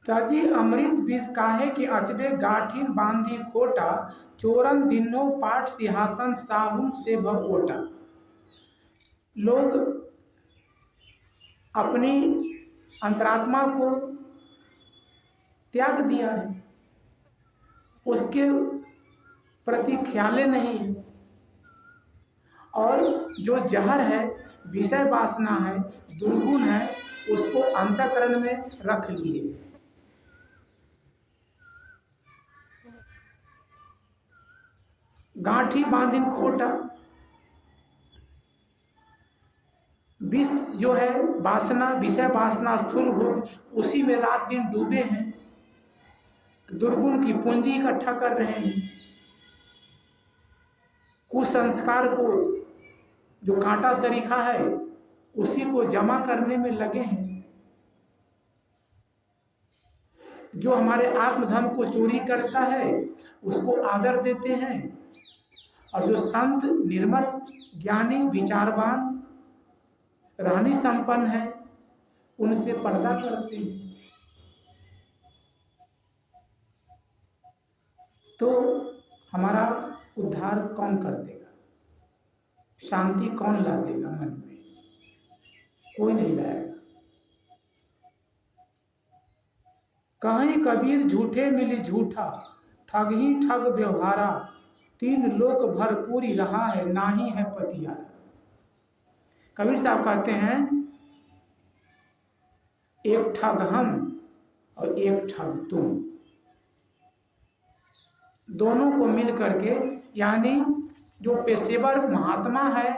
तजी अमृत विष काहे के अचले गाठिन बांधी खोटा, चोरन दिनो पाठ सिंहासन साहुन से भोटा। लोग अपनी अंतरात्मा को त्याग दिया है, उसके प्रति ख्याल नहीं है, और जो जहर है, विषय वासना है, दुर्गुण है, उसको अंतःकरण में रख लिए। गांठी बांधिन खोटा, विष जो है वासना, विषय वासना, स्थूल भोग, उसी में रात दिन डूबे हैं, दुर्गुण की पूंजी इकट्ठा कर रहे हैं, कुसंस्कार को, जो कांटा सरीखा है, उसी को जमा करने में लगे हैं। जो हमारे आत्मधन को चोरी करता है उसको आदर देते हैं, और जो संत, निर्मल, ज्ञानी, विचारवान, रहनी संपन्न है, उनसे पर्दा करते हैं। तो हमारा उद्धार कौन कर देगा? शांति कौन ला देगा मन में? कोई नहीं लाएगा। कहीं कबीर झूठे मिली झूठा, ठग ही ठग व्यवहारा, तीन लोक भरपूरी रहा है, नाही है पतियारा। कबीर साहब कहते हैं, एक ठग हम और एक ठग तुम, दोनों को मिल करके, यानी जो पेशेवर महात्मा है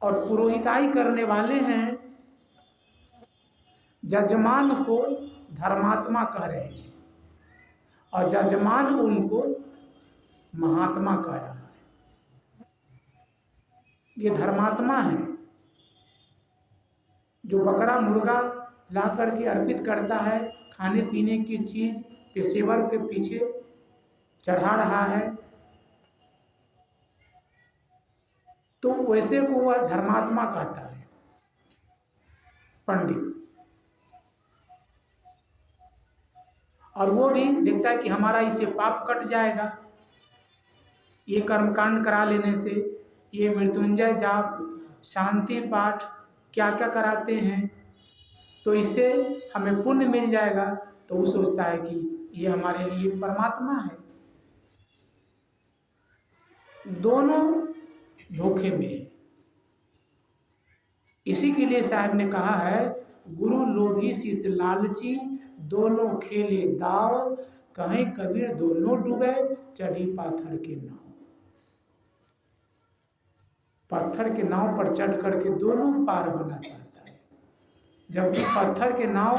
और पुरोहिताई करने वाले हैं, जजमान को धर्मात्मा कह रहे हैं और जजमान उनको महात्मा कह रहा है। ये धर्मात्मा है जो बकरा मुर्गा ला करके अर्पित करता है, खाने पीने की चीज पेशेवर के पीछे चढ़ा रहा है, तो वैसे को वह धर्मात्मा कहता है, पंडित। और वो भी देखता है कि हमारा इससे पाप कट जाएगा, ये कर्मकांड करा लेने से, ये मृत्युंजय जाप, शांति पाठ क्या क्या कराते हैं, तो इससे हमें पुण्य मिल जाएगा। तो वो सोचता है कि ये हमारे लिए परमात्मा है। दोनों धोखे में है। इसी के लिए साहब ने कहा है, गुरु लोभी शिष्य लालची, दोनों खेले दाव, कहीं कबीर दोनों डूबे, चढ़ी पाथर के नाव। पत्थर के नाव पर चढ़ करके दोनों पार होना चाहता है, जबकि पत्थर के नाव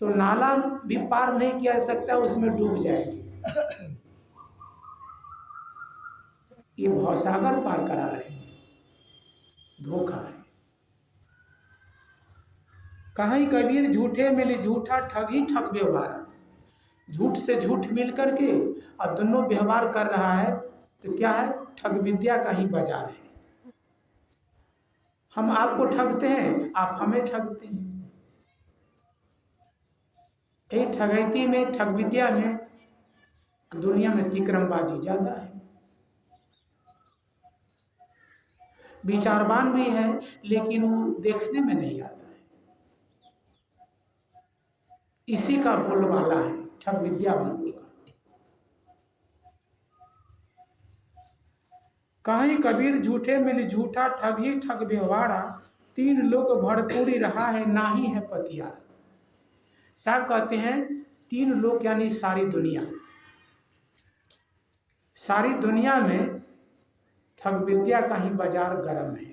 तो नाला भी पार नहीं किया जा सकता, उसमें डूब जाएगी। ये भवसागर पार करा रहे हैं, धोखा है। कहीं कबीर झूठे मिली झूठा, ठग ही ठग व्यवहार। झूठ से झूठ मिल करके और दोनों व्यवहार कर रहा है, तो क्या है? ठग विद्या का ही बाजार है। हम आपको ठगते हैं, आप हमें ठगते हैं। यही ठगैती में, ठग विद्या में दुनिया में तिक्रमबाजी ज्यादा है। विचारवान भी है, लेकिन वो देखने में नहीं आता है। इसी का बोलबाला है ठग विद्या वालों का। कहीं कबीर झूठे मिली झूठा, ठग ही ठग व्यवहारा, तीन लोक भरपूरी रहा है, नाही है पतियारा। साहब कहते हैं, तीन लोक यानी सारी दुनिया, सारी दुनिया में ठग विद्या का ही बाजार गर्म है।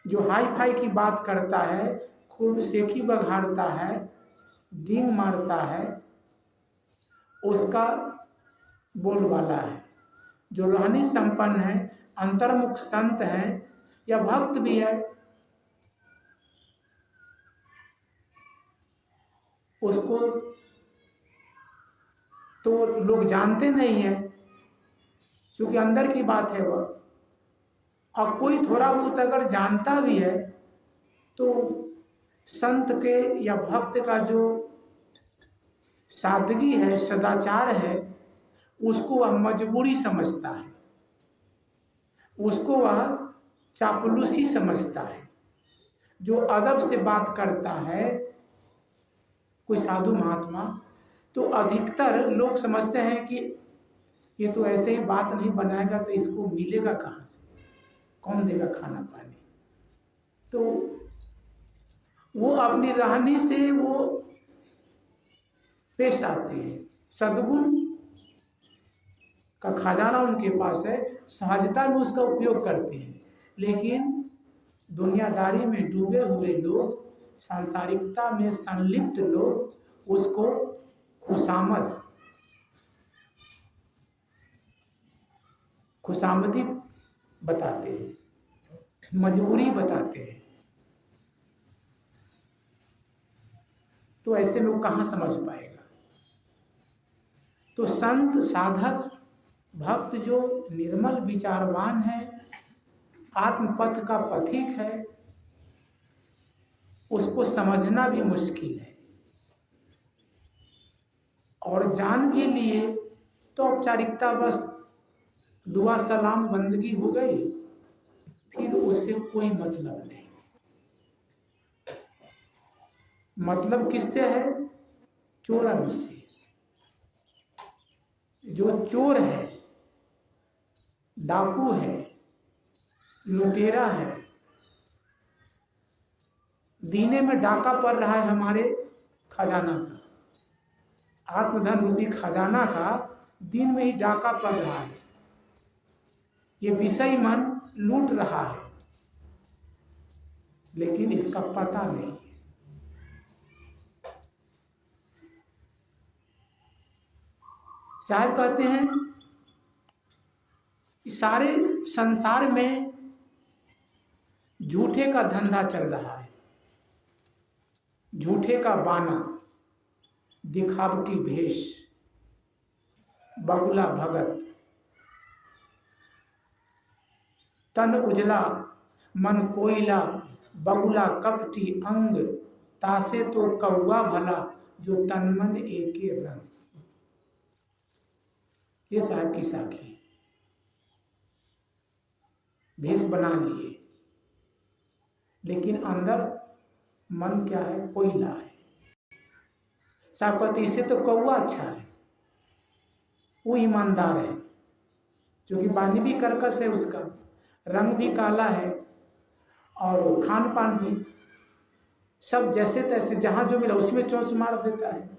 जो हाई फाई की बात करता है, खूब सेखी बघाड़ता है, डींग मारता है, उसका बोलबाला है। जो रहनी संपन्न है, अंतर्मुख संत है या भक्त भी है, उसको तो लोग जानते नहीं है, क्योंकि अंदर की बात है वह। और कोई थोड़ा बहुत अगर जानता भी है तो संत के या भक्त का जो सादगी है, सदाचार है, उसको वह मजबूरी समझता है, उसको वह चापलूसी समझता है। जो अदब से बात करता है कोई साधु महात्मा, तो अधिकतर लोग समझते हैं कि ये तो ऐसे ही बात नहीं बनाएगा तो इसको मिलेगा कहाँ से, कौन देगा खाना पानी। तो वो अपनी रहनी से वो पेश आते हैं। सद्गुण का खजाना उनके पास है, सहजता में उसका उपयोग करते हैं। लेकिन दुनियादारी में डूबे हुए लोग, सांसारिकता में संलिप्त लोग उसको खुशामदी बताते हैं, मजबूरी बताते हैं। तो ऐसे लोग कहाँ समझ पाएगा। तो संत, साधक, भक्त जो निर्मल विचारवान है, आत्मपथ का पथिक है, उसको समझना भी मुश्किल है। और जान भी लिए तो औपचारिकता, बस दुआ सलाम बंदगी हो गई, फिर उससे कोई मतलब नहीं। मतलब किससे है? चोरन से। जो चोर है, डाकू है, लुटेरा है, दीने में डाका पड़ रहा है हमारे खजाना का, आत्मधन रूपी खजाना का दिन में ही डाका पड़ रहा है। ये विषय मन लूट रहा है, लेकिन इसका पता नहीं है। साहब कहते हैं कि सारे संसार में झूठे का धंधा चल रहा है, झूठे का बाना, दिखावटी भेष, बगुला भगत, तन उजला मन कोयला, बगुला कपटी अंग, तासे तो कौवा भला, जो तन मन एके रंग। ये साहब की साखी। भेष बना लिए, लेकिन अंदर मन क्या है? कोयला है। साहब कहते इससे तो कौवा अच्छा है, वो ईमानदार है, जो कि बानी भी कर्कश है, उसका रंग भी काला है, और खान पान भी सब जैसे तैसे जहां जो मिला उसमें चोंच मार देता है,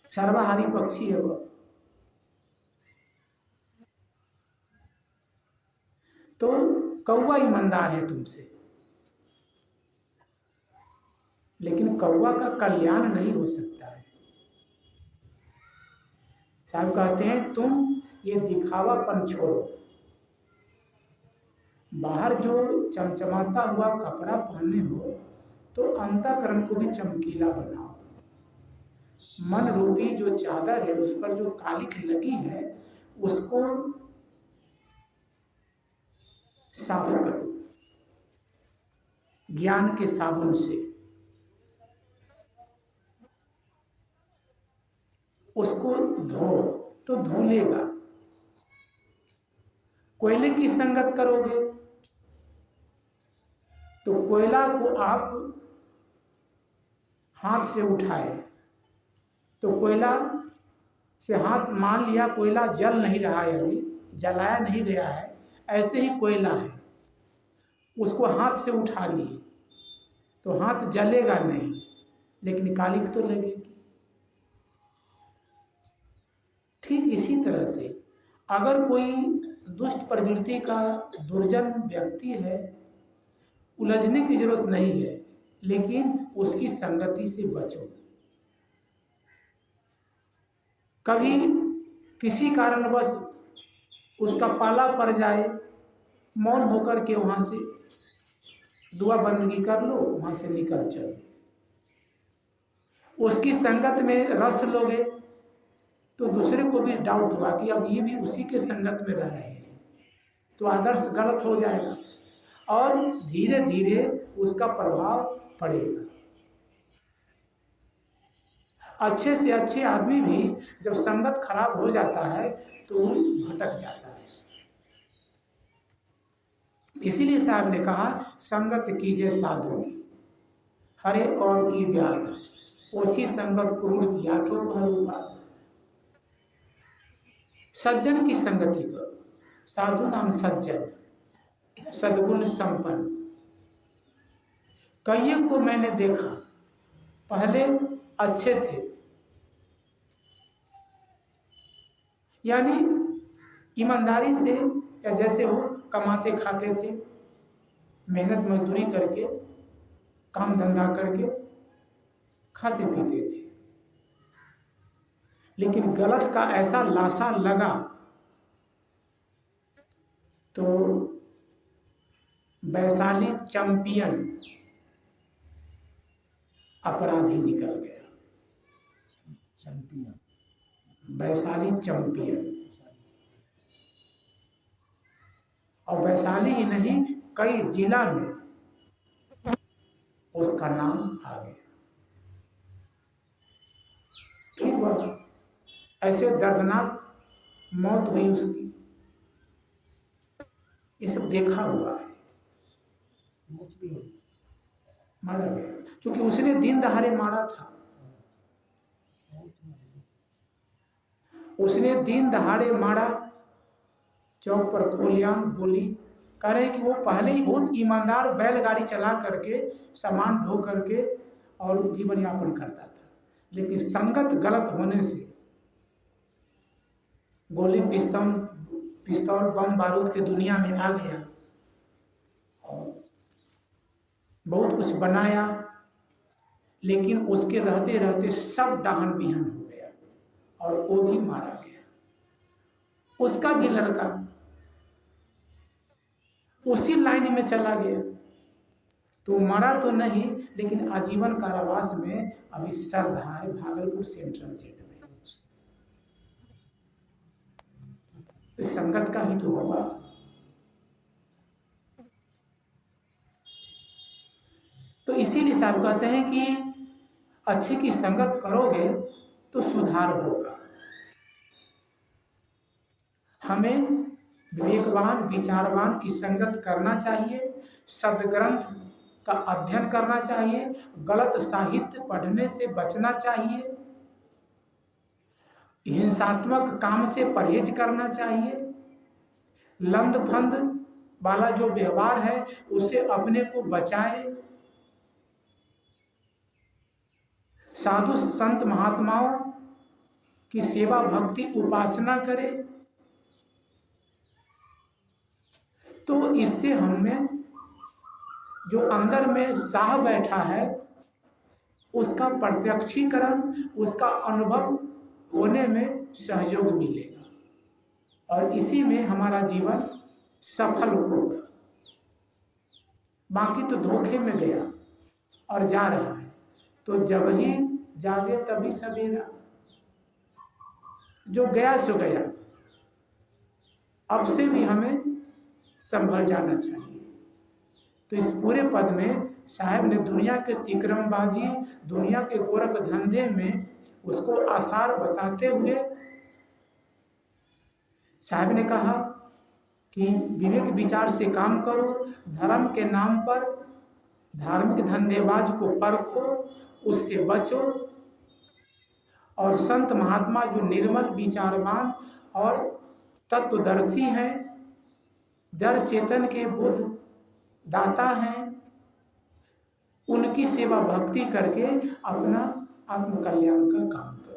सर्वाहारी पक्षी है वो। तो कौवा ईमानदार है तुमसे, लेकिन कौवा का कल्याण नहीं हो सकता है। साहब कहते हैं तुम ये दिखावापन छोड़ो, बाहर जो चमचमाता हुआ कपड़ा पहने हो तो अंतःकरण को भी चमकीला बनाओ। मन रूपी जो चादर है उस पर जो कालिख लगी है उसको साफ करो ज्ञान के साबुन से, उसको धो तो धुलेगा। कोयले की संगत करोगे तो कोयला को आप हाथ से उठाए तो कोयला से हाथ, मान लिया कोयला जल नहीं रहा है, अभी जलाया नहीं गया है, ऐसे ही कोयला है, उसको हाथ से उठा लिए तो हाथ जलेगा नहीं, लेकिन कालिख तो लगेगी। ठीक इसी तरह से अगर कोई दुष्ट प्रवृत्ति का दुर्जन व्यक्ति है, उलझने की जरूरत नहीं है, लेकिन उसकी संगति से बचो। कभी किसी कारणवश उसका पाला पड़ जाए, मौन होकर के वहां से दुआ बंदगी कर लो, वहां से निकल चलो। उसकी संगत में रस लोगे तो दूसरे को भी डाउट हुआ कि अब ये भी उसी के संगत में रह रहे हैं, तो आदर्श गलत हो जाएगा और धीरे धीरे उसका प्रभाव पड़ेगा। अच्छे से अच्छे आदमी भी जब संगत खराब हो जाता है तो भटक जाता है। इसीलिए साहब ने कहा संगत कीजिए साधु की, हरे और की व्याध, ओछी संगत क्रूर की आठों पहलुपाद। सज्जन की संगति करो, साधु नाम सज्जन, सद्गुण संपन्न। कईयों को मैंने देखा पहले अच्छे थे, यानी ईमानदारी से या जैसे हो कमाते खाते थे, मेहनत मजदूरी करके काम धंधा करके खाते पीते थे, लेकिन गलत का ऐसा लाशा लगा तो वैशाली चैंपियन अपराधी निकल गया। वैशाली चैंपियन, और वैशाली ही नहीं कई जिला में उसका नाम आ गया। फिर वह ऐसे दर्दनाक मौत हुई उसकी, ये सब देखा हुआ है। मारा गया क्योंकि उसने दिन दहाड़े मारा था, उसने दिन दहाड़े मारा, चौक पर खोलियाम गोली। कह रहे हैं कि वो पहले ही बहुत ईमानदार बैलगाड़ी चला करके सामान ढो करके और जीवन यापन करता था, लेकिन संगत गलत होने से गोली पिस्तौल बम बारूद के दुनिया में आ गया और बहुत कुछ बनाया, लेकिन उसके रहते रहते सब डाहन बिहन हो गया और वो भी मारा गया। उसका भी लड़का उसी लाइन में चला गया, तो मरा तो नहीं लेकिन आजीवन कारावास में अभी सड़ रहा है भागलपुर सेंट्रल जेल में। तो संगत का ही तो होगा। तो इसीलिए साहब कहते हैं कि अच्छे की संगत करोगे तो सुधार होगा। हमें विवेकवान विचारवान की संगत करना चाहिए, सदग्रंथ का अध्ययन करना चाहिए, गलत साहित्य पढ़ने से बचना चाहिए, हिंसात्मक काम से परहेज करना चाहिए, लंद फंद वाला जो व्यवहार है उससे अपने को बचाए, साधु संत महात्माओं की सेवा भक्ति उपासना करे, तो इससे हमें जो अंदर में साह बैठा है उसका प्रत्यक्षीकरण, उसका अनुभव होने में सहयोग मिलेगा और इसी में हमारा जीवन सफल होगा। बाकी तो धोखे में गया और जा रहा है, तो जब ही जागे तभी सवेरा, जो गया सो गया। अब से भी हमें संभल जाना चाहिए। तो इस पूरे पद में साहब ने दुनिया के तिक्रमबाजी, दुनिया के गोरख धंधे में उसको आसार बताते हुए साहब ने कहा कि विवेक विचार से काम करो, धर्म के नाम पर धार्मिक धंधेबाज को परखो, उससे बचो, और संत महात्मा जो निर्मल विचारवान और तत्वदर्शी हैं, जड़ चेतन के बुद्ध दाता हैं, उनकी सेवा भक्ति करके अपना आत्म कल्याण का काम करो।